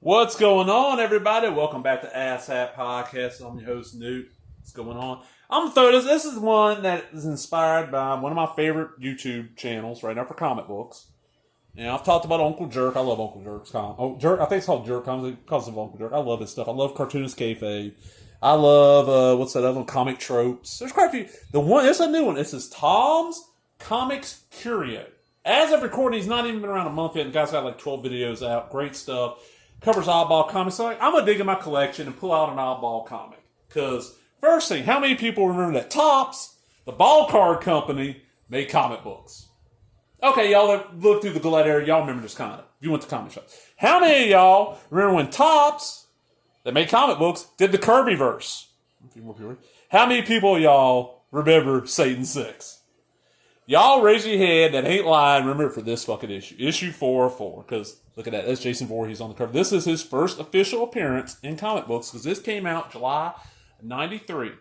What's going on, everybody? Welcome back to Ass Hat Podcast. I'm your host, Newt. What's going on? I'm gonna throw this. This is one that is inspired by one of my favorite YouTube channels right now for comic books. And I've talked about Uncle Jerk. I love Uncle Jerk's Jerk. I think it's called Jerk Comics because of Uncle Jerk. I love his stuff. I love cartoonist kayfabe. I love what's that other one? Comic tropes. There's quite a few. It's a new one. It says Tom's Comics Curio. As of recording, he's not even been around a month yet. The guy's got like 12 videos out. Great stuff. Covers oddball comics. So I'm going to dig in my collection and pull out an oddball comic. Because, first thing, how many people remember that Topps, the ball card company, made comic books? Okay, y'all that look through the Gillette era, y'all remember this kind of. If you went to comic shops. How many of y'all remember when Topps, that made comic books, did the Kirbyverse? How many people of y'all remember Satan 6? Y'all raise your head that ain't lying. Remember for this fucking issue. Issue 404. Because, look at that. That's Jason Voorhees on the cover. This is his first official appearance in comic books. Because this came out July 93.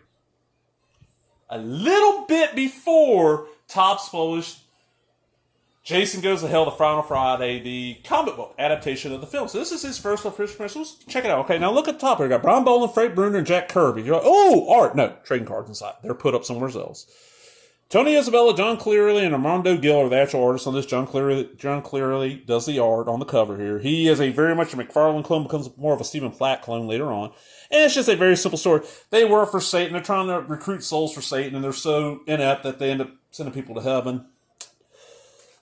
A little bit before Topps published Jason Goes to Hell, the Final Friday, the comic book adaptation of the film. So this is his first official appearance. So let's check it out. Okay, now look at the top here. We got Brian Bolin, Frank Bruner, and Jack Kirby. You're like, oh, art. No, trading cards inside. They're put up somewhere else. Tony Isabella, John Clearly, and Armando Gill are the actual artists on this. John Clearly does the art on the cover here. He is a very much a McFarlane clone, becomes more of a Stephen Platt clone later on. And it's just a very simple story. They work for Satan. They're trying to recruit souls for Satan, and they're so inept that they end up sending people to heaven.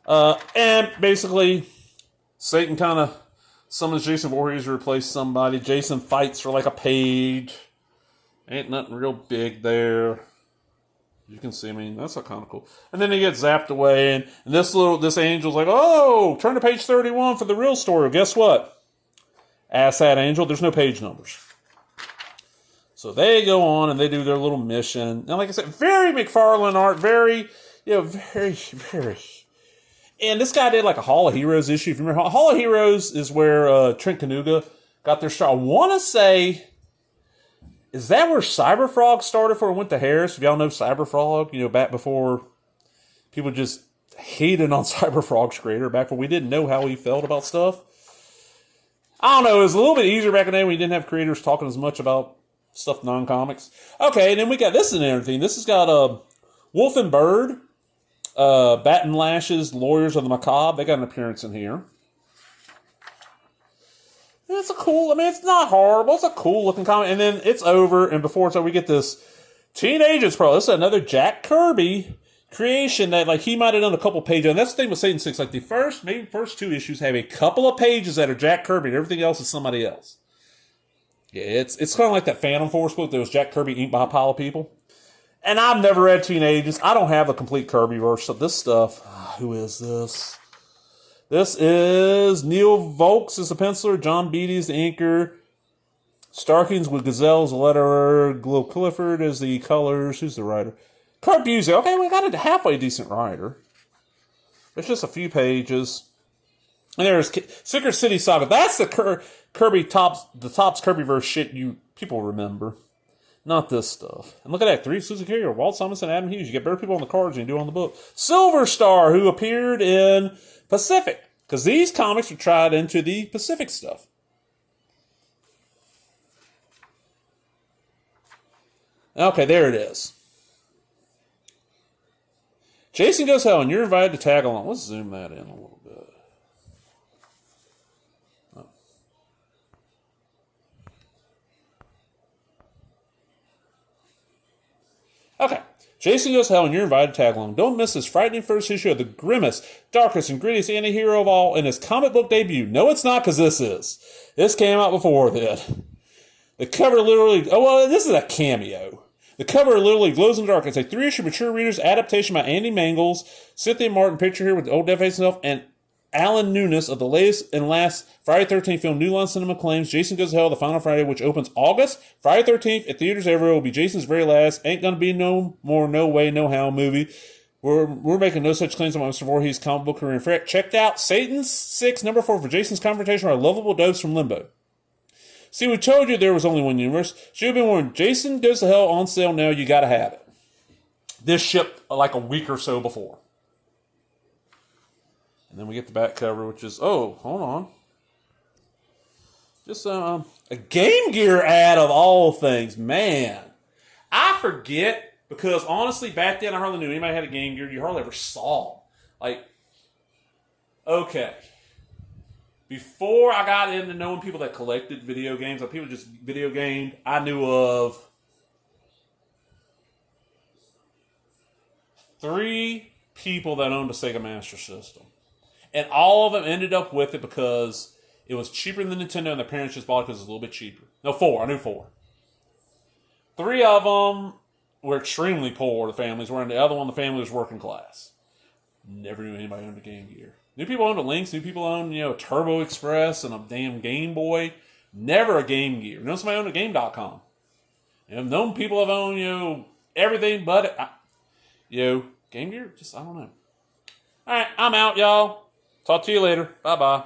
And basically, Satan kind of summons Jason Voorhees to replace somebody. Jason fights for like a page. Ain't nothing real big there. You can see, I mean, that's kind of cool. And then he gets zapped away, and this angel's like, oh, turn to page 31 for the real story. Well, guess what? Ass that angel, there's no page numbers. So they go on, and they do their little mission. And like I said, very McFarlane art, very. And this guy did like a Hall of Heroes issue. If you remember, Hall of Heroes is where Trent Kanuga got their start. I want to say, is that where Cyberfrog started before it went to Harris? If y'all know Cyberfrog, back before people just hated on Cyberfrog's creator, back when we didn't know how he felt about stuff. I don't know, it was a little bit easier back in the day when we didn't have creators talking as much about stuff non-comics. Okay, and then we got this in everything. This has got Wolf and Bird, Bat and Lash's Lawyers of the Macabre. They got an appearance in here. It's it's not horrible. It's a cool looking comic. And then it's over, and before it's over, we get this Teenagers Pro. This is another Jack Kirby creation that, like, he might have done a couple pages. And that's the thing with Satan 6. Like, the first two issues have a couple of pages that are Jack Kirby, and everything else is somebody else. Yeah, it's kind of like that Phantom Force book that was Jack Kirby inked by a pile of people. And I've never read Teenagers. I don't have a complete Kirby verse. So this stuff, who is this? This is Neil Volks is the penciler, John Beatty is the inker, Starkings with Gazelle is the letterer, Gil Clifford is the colors. Who's the writer? Kurt Busey. Okay, we got a halfway decent writer. It's just a few pages. And there's Secret City Saga. That's the Kirby Topps Kirbyverse shit people remember. Not this stuff. And look at that. 3 Susan Carrier, Walt Simonson, Adam Hughes. You get better people on the cards than you do on the book. Silver Star, who appeared in Pacific. Because these comics are tried into the Pacific stuff. Okay, there it is. Jason Goes Hell, and you're invited to tag along. Let's zoom that in a little bit. Oh. Okay. Jason Goes Hell, and you're invited to tag along. Don't miss this frightening first issue of the grimmest, darkest, and grittiest anti-hero of all in his comic book debut. No, it's not, because this is. This came out before that. The cover literally... Oh, well, this is a cameo. The cover literally glows in the dark. It's a 3-issue mature reader's adaptation by Andy Mangels, Cynthia Martin, picture here with the old Dead Face himself, and Alan Nunes of the latest and last Friday 13th film, New Line Cinema claims Jason Goes to Hell, the Final Friday, which opens August. Friday 13th at theaters everywhere will be Jason's very last. Ain't gonna be no more, no way, no how movie. We're making no such claims about Mr. Voorhees' comic book career. In fact, checked out Satan's 6, number 4 for Jason's confrontation with our lovable doves from Limbo. See, we told you there was only one universe. Should have been warned. Jason Goes to Hell on sale now. You gotta have it. This shipped like a week or so before. And then we get the back cover, which is, oh, hold on. Just a Game Gear ad of all things, man. I forget because honestly, back then I hardly knew anybody had a Game Gear. You hardly ever saw. Like, okay. Before I got into knowing people that collected video games, like people just video gamed, I knew of 3 people that owned a Sega Master System. And all of them ended up with it because it was cheaper than Nintendo and their parents just bought it because it was a little bit cheaper. No, 4. I knew 4. 3 of them were extremely poor, the families were, and the other one, the family was working class. Never knew anybody owned a Game Gear. New people owned a Lynx, new people owned, a Turbo Express and a damn Game Boy. Never a Game Gear. You know somebody owned a Game.com. Known people have owned, everything but it. Game Gear, just, I don't know. All right, I'm out, y'all. Talk to you later. Bye-bye.